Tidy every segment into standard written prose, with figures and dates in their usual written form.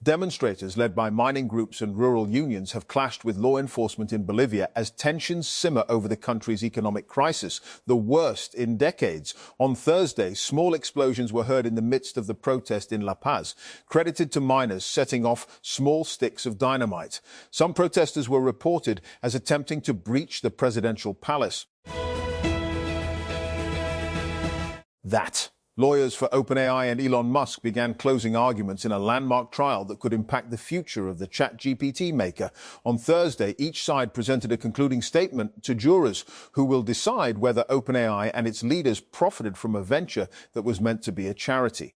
Demonstrators led by mining groups and rural unions have clashed with law enforcement in Bolivia as tensions simmer over the country's economic crisis, the worst in decades. On Thursday, small explosions were heard in the midst of the protest in La Paz, credited to miners setting off small sticks of dynamite. Some protesters were reported as attempting to breach the presidential palace. Lawyers for OpenAI and Elon Musk began closing arguments in a landmark trial that could impact the future of the ChatGPT maker. On Thursday, each side presented a concluding statement to jurors who will decide whether OpenAI and its leaders profited from a venture that was meant to be a charity.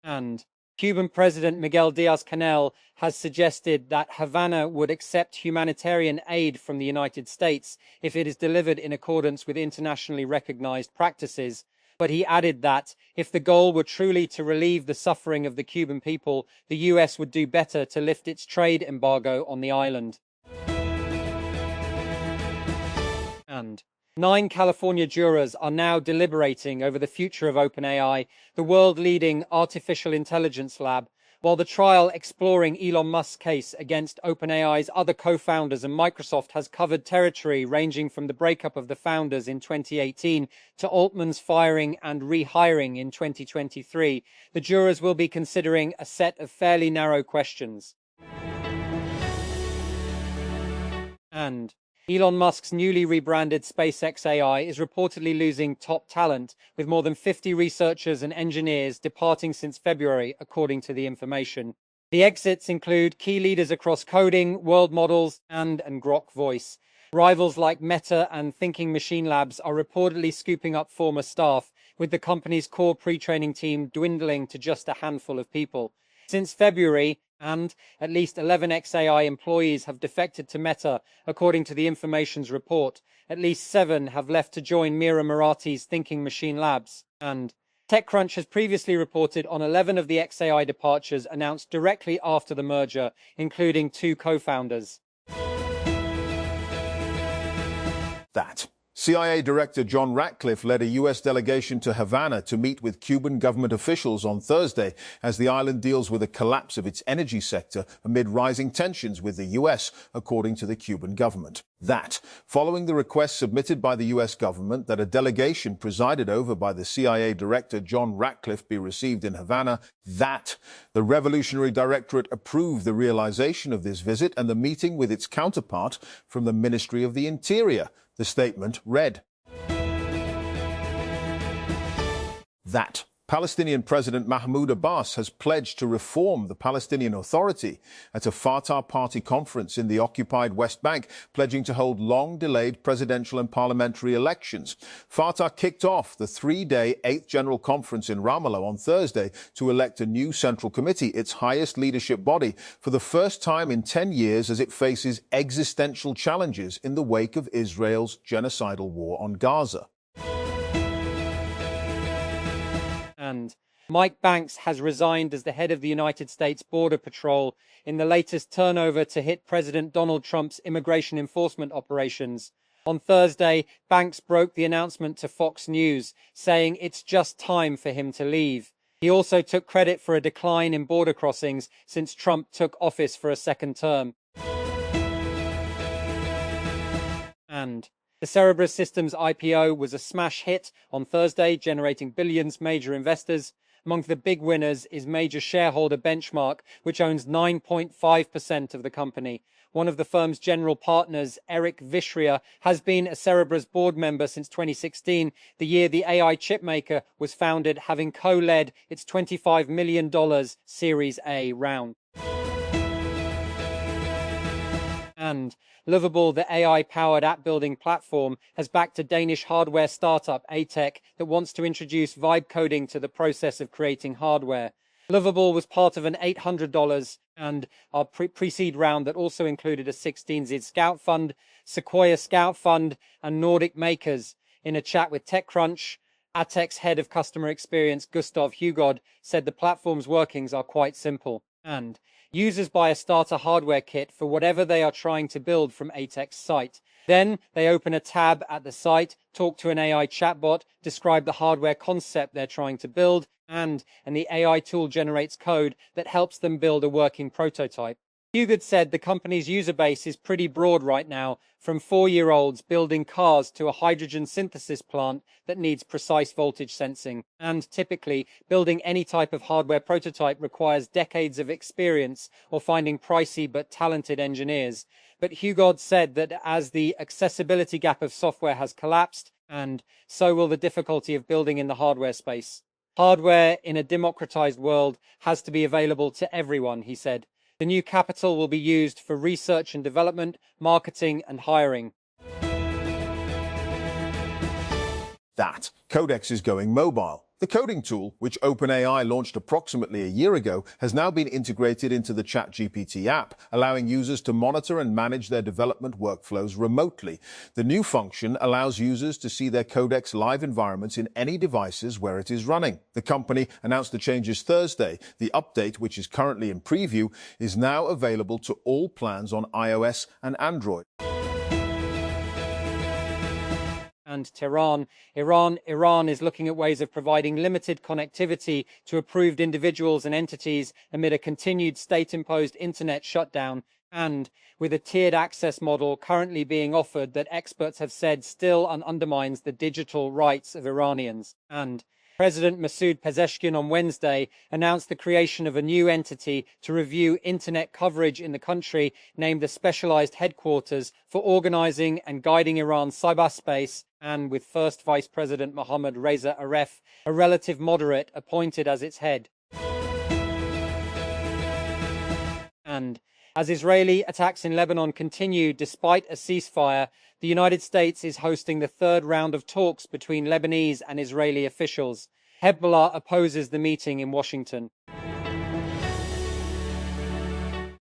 And Cuban President Miguel Diaz-Canel has suggested that Havana would accept humanitarian aid from the United States if it is delivered in accordance with internationally recognized practices. But he added that if the goal were truly to relieve the suffering of the Cuban people, the US would do better to lift its trade embargo on the island. And 9 California jurors are now deliberating over the future of OpenAI, the world-leading artificial intelligence lab, while the trial exploring Elon Musk's case against OpenAI's other co-founders and Microsoft has covered territory ranging from the breakup of the founders in 2018 to Altman's firing and rehiring in 2023. The jurors will be considering a set of fairly narrow questions. And Elon Musk's newly rebranded SpaceX AI is reportedly losing top talent, with more than 50 researchers and engineers departing since February, according to the information. The exits include key leaders across coding, world models, and Grok Voice. Rivals like Meta and Thinking Machine Labs are reportedly scooping up former staff, with the company's core pre-training team dwindling to just a handful of people. Since February, and at least 11 XAI employees have defected to Meta, according to the information's report. At least 7 have left to join Mira Murati's Thinking Machine Labs. And TechCrunch has previously reported on 11 of the XAI departures announced directly after the merger, including 2 co-founders. CIA Director John Ratcliffe led a U.S. delegation to Havana to meet with Cuban government officials on Thursday as the island deals with a collapse of its energy sector amid rising tensions with the U.S., according to the Cuban government. Following the request submitted by the U.S. government that a delegation presided over by the CIA Director John Ratcliffe be received in Havana, the Revolutionary Directorate approved the realization of this visit and the meeting with its counterpart from the Ministry of the Interior. The statement read that Palestinian President Mahmoud Abbas has pledged to reform the Palestinian Authority at a Fatah Party conference in the occupied West Bank, pledging to hold long-delayed presidential and parliamentary elections. Fatah kicked off the 3-day 8th General Conference in Ramallah on Thursday to elect a new Central Committee, its highest leadership body, for the first time in 10 years as it faces existential challenges in the wake of Israel's genocidal war on Gaza. And Mike Banks has resigned as the head of the United States Border Patrol in the latest turnover to hit President Donald Trump's immigration enforcement operations. On Thursday, Banks broke the announcement to Fox News, saying it's just time for him to leave. He also took credit for a decline in border crossings since Trump took office for a second term. And the Cerebras Systems IPO was a smash hit on Thursday, generating billions major investors. Among the big winners is major shareholder Benchmark, which owns 9.5% of the company. One of the firm's general partners, Eric Vishria, has been a Cerebras board member since 2016, the year the AI chipmaker was founded, having co-led its $25 million Series A round. And Lovable, the AI-powered app-building platform, has backed a Danish hardware startup, Atech, that wants to introduce vibe coding to the process of creating hardware. Lovable was part of an $800 and our pre-seed round that also included a 16Z Scout Fund, Sequoia Scout Fund, and Nordic Makers. In a chat with TechCrunch, Atech's head of customer experience, Gustav Hugod, said the platform's workings are quite simple. And Users buy a starter hardware kit for whatever they are trying to build from ATEC's site. Then they open a tab at the site, talk to an AI chatbot, describe the hardware concept they're trying to build, and the AI tool generates code that helps them build a working prototype. Hugad said the company's user base is pretty broad right now, from 4-year-olds building cars to a hydrogen synthesis plant that needs precise voltage sensing. And typically, building any type of hardware prototype requires decades of experience or finding pricey but talented engineers. But Hugad said that as the accessibility gap of software has collapsed, and so will the difficulty of building in the hardware space. Hardware in a democratized world has to be available to everyone, he said. The new capital will be used for research and development, marketing, and hiring. That Codex is going mobile. The coding tool, which OpenAI launched approximately a year ago, has now been integrated into the ChatGPT app, allowing users to monitor and manage their development workflows remotely. The new function allows users to see their Codex live environments in any devices where it is running. The company announced the changes Thursday. The update, which is currently in preview, is now available to all plans on iOS and Android. And Tehran. Iran is looking at ways of providing limited connectivity to approved individuals and entities amid a continued state-imposed internet shutdown, and with a tiered access model currently being offered that experts have said still undermines the digital rights of Iranians. And President Masoud Pezeshkian on Wednesday announced the creation of a new entity to review internet coverage in the country, named the Specialized Headquarters for Organizing and Guiding Iran's Cyberspace, and with First Vice President Mohammad Reza Aref, a relative moderate, appointed as its head. And as Israeli attacks in Lebanon continue despite a ceasefire, the United States is hosting the third round of talks between Lebanese and Israeli officials. Hezbollah opposes the meeting in Washington.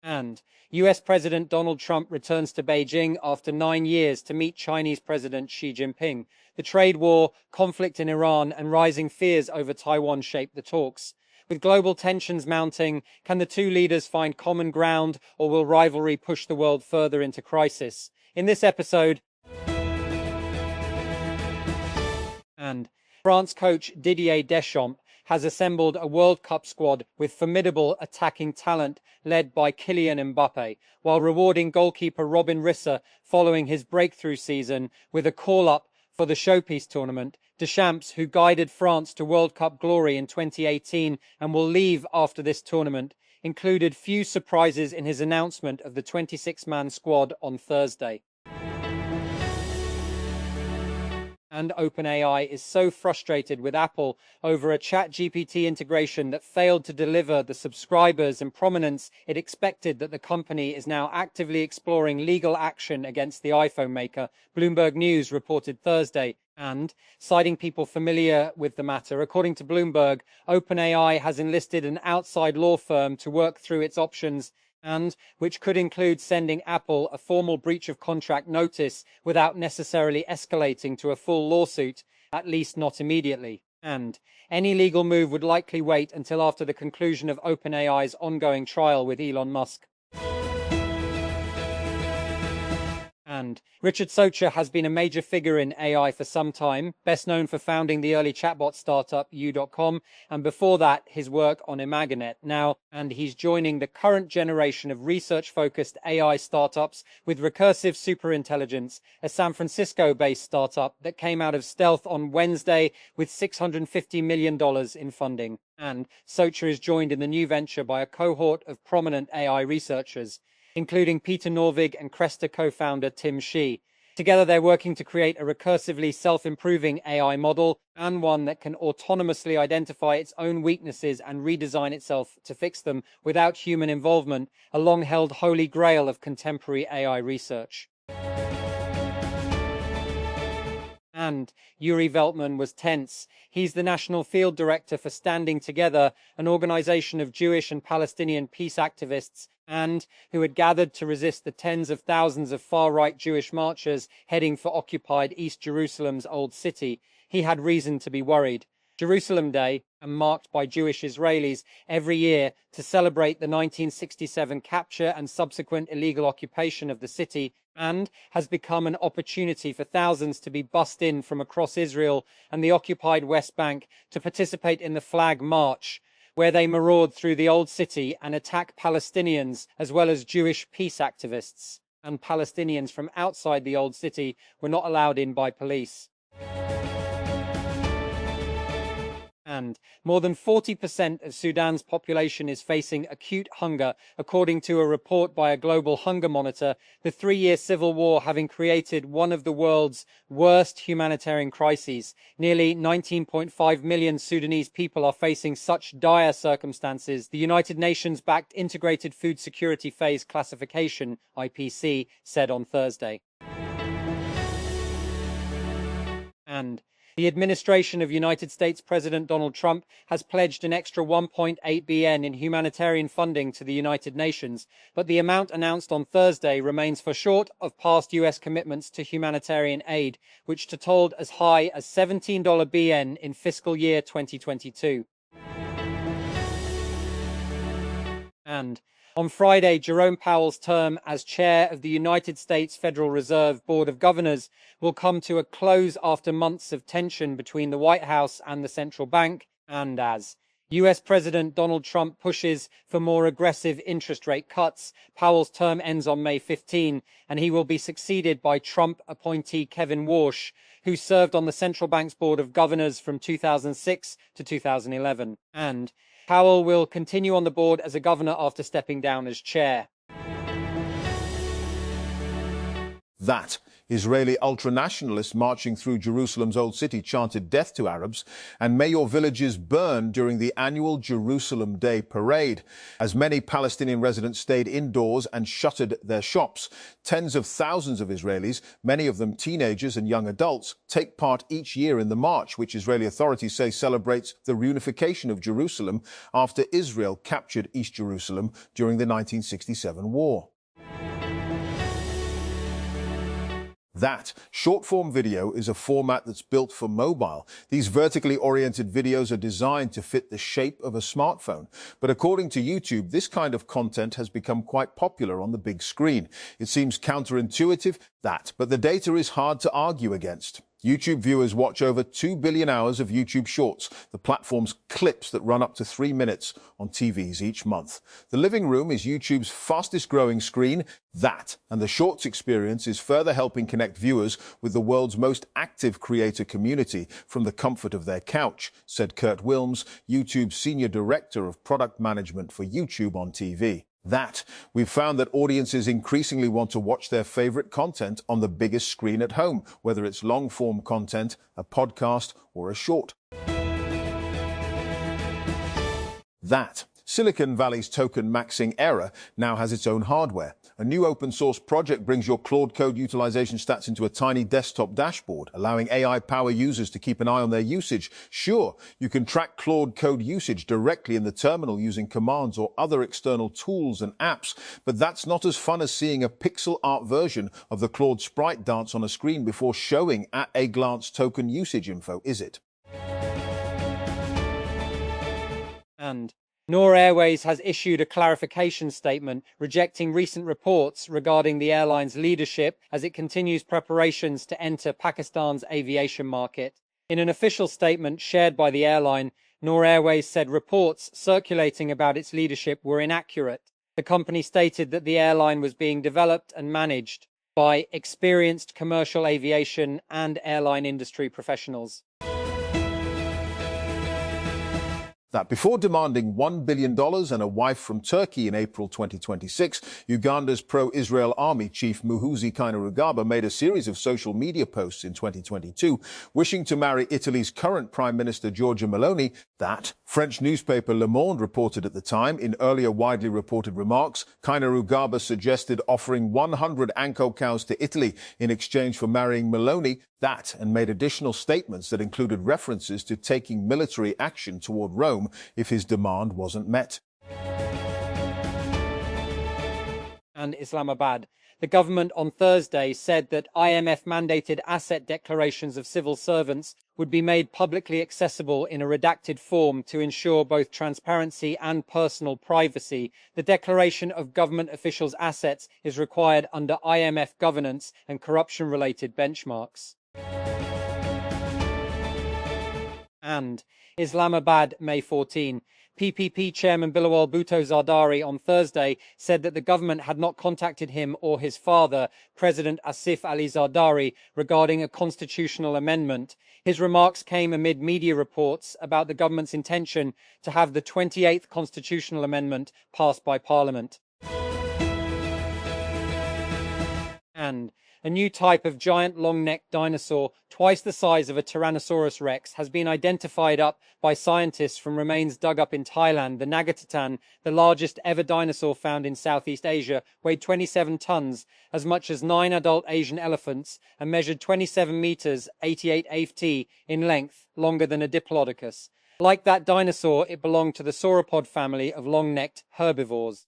And US President Donald Trump returns to Beijing after 9 years to meet Chinese President Xi Jinping. The trade war, conflict in Iran, and rising fears over Taiwan shape the talks. With global tensions mounting, can the two leaders find common ground, or will rivalry push the world further into crisis? In this episode, and France coach Didier Deschamps has assembled a World Cup squad with formidable attacking talent led by Kylian Mbappe, while rewarding goalkeeper Robin Risser following his breakthrough season with a call-up for the Showpiece tournament. Deschamps, who guided France to World Cup glory in 2018 and will leave after this tournament, included few surprises in his announcement of the 26-man squad on Thursday. And OpenAI is so frustrated with Apple over a ChatGPT integration that failed to deliver the subscribers and prominence it expected that the company is now actively exploring legal action against the iPhone maker, Bloomberg News reported Thursday. And, citing people familiar with the matter, according to Bloomberg, OpenAI has enlisted an outside law firm to work through its options, and which could include sending Apple a formal breach of contract notice without necessarily escalating to a full lawsuit, at least not immediately. And any legal move would likely wait until after the conclusion of OpenAI's ongoing trial with Elon Musk. And Richard Socher has been a major figure in AI for some time, best known for founding the early chatbot startup U.com, and before that, his work on Imaginet now, and he's joining the current generation of research-focused AI startups with Recursive Superintelligence, a San Francisco-based startup that came out of stealth on Wednesday with $650 million in funding. And Socher is joined in the new venture by a cohort of prominent AI researchers, including Peter Norvig and Cresta co-founder Tim Shih. Together, they're working to create a recursively self-improving AI model, and one that can autonomously identify its own weaknesses and redesign itself to fix them without human involvement, a long-held holy grail of contemporary AI research. And Yuri Veltman was tense. He's the national field director for Standing Together, an organization of Jewish and Palestinian peace activists, and who had gathered to resist the tens of thousands of far-right Jewish marchers heading for occupied East Jerusalem's Old City. He had reason to be worried. Jerusalem Day, and marked by Jewish Israelis every year to celebrate the 1967 capture and subsequent illegal occupation of the city, and has become an opportunity for thousands to be bussed in from across Israel and the occupied West Bank to participate in the Flag March, where they maraud through the Old City and attack Palestinians as well as Jewish peace activists. And Palestinians from outside the Old City were not allowed in by police. And more than 40% of Sudan's population is facing acute hunger, according to a report by a global hunger monitor, the 3-year civil war having created one of the world's worst humanitarian crises. Nearly 19.5 million Sudanese people are facing such dire circumstances, the United Nations-backed Integrated Food Security Phase Classification, IPC, said on Thursday. And the administration of United States President Donald Trump has pledged an extra $1.8 billion in humanitarian funding to the United Nations, but the amount announced on Thursday remains far short of past US commitments to humanitarian aid, which totaled as high as $17 billion in fiscal year 2022. And on Friday, Jerome Powell's term as chair of the United States Federal Reserve Board of Governors will come to a close after months of tension between the White House and the central bank, and as US President Donald Trump pushes for more aggressive interest rate cuts, Powell's term ends on May 15, and he will be succeeded by Trump appointee Kevin Warsh, who served on the central bank's Board of Governors from 2006 to 2011. And Powell will continue on the board as a governor after stepping down as chair. That Israeli ultranationalists marching through Jerusalem's Old City chanted death to Arabs, and may your villages burn during the annual Jerusalem Day parade. As many Palestinian residents stayed indoors and shuttered their shops, tens of thousands of Israelis, many of them teenagers and young adults, take part each year in the march, which Israeli authorities say celebrates the reunification of Jerusalem after Israel captured East Jerusalem during the 1967 war. That short-form video is a format that's built for mobile. These vertically oriented videos are designed to fit the shape of a smartphone. But according to YouTube, this kind of content has become quite popular on the big screen. It seems counterintuitive, but the data is hard to argue against. YouTube viewers watch over 2 billion hours of YouTube Shorts, the platform's clips that run up to 3 minutes on TVs each month. The living room is YouTube's fastest growing screen, and the Shorts experience is further helping connect viewers with the world's most active creator community from the comfort of their couch, said Kurt Wilms, YouTube's Senior Director of Product Management for YouTube on TV. We've found that audiences increasingly want to watch their favorite content on the biggest screen at home, whether it's long-form content, a podcast, or a short. Silicon Valley's token maxing error now has its own hardware. A new open-source project brings your Claude Code utilization stats into a tiny desktop dashboard, allowing AI-powered users to keep an eye on their usage. Sure, you can track Claude Code usage directly in the terminal using commands or other external tools and apps, but that's not as fun as seeing a pixel art version of the Claude sprite dance on a screen before showing at-a-glance token usage info, is it? And Noor Airways has issued a clarification statement rejecting recent reports regarding the airline's leadership as it continues preparations to enter Pakistan's aviation market. In an official statement shared by the airline, Noor Airways said reports circulating about its leadership were inaccurate. The company stated that the airline was being developed and managed by experienced commercial aviation and airline industry professionals. Before demanding $1 billion and a wife from Turkey in April 2026, Uganda's pro-Israel army chief Muhoozi Kainerugaba made a series of social media posts in 2022, wishing to marry Italy's current Prime Minister Giorgia Meloni. French newspaper Le Monde reported at the time. In earlier widely reported remarks, Kainerugaba suggested offering 100 Anko cows to Italy in exchange for marrying Meloni, and made additional statements that included references to taking military action toward Rome if his demand wasn't met. And Islamabad. The government on Thursday said that IMF-mandated asset declarations of civil servants would be made publicly accessible in a redacted form to ensure both transparency and personal privacy. The declaration of government officials' assets is required under IMF governance and corruption-related benchmarks. And Islamabad, May 14. PPP chairman Bilawal Bhutto Zardari on Thursday said that the government had not contacted him or his father, President Asif Ali Zardari, regarding a constitutional amendment. His remarks came amid media reports about the government's intention to have the 28th constitutional amendment passed by Parliament. And a new type of giant long-necked dinosaur, twice the size of a Tyrannosaurus rex, has been identified up by scientists from remains dug up in Thailand. The Nagatitan, the largest ever dinosaur found in Southeast Asia, weighed 27 tons, as much as 9 adult Asian elephants, and measured 27 meters, 88 ft in length, longer than a Diplodocus. Like that dinosaur, it belonged to the sauropod family of long-necked herbivores.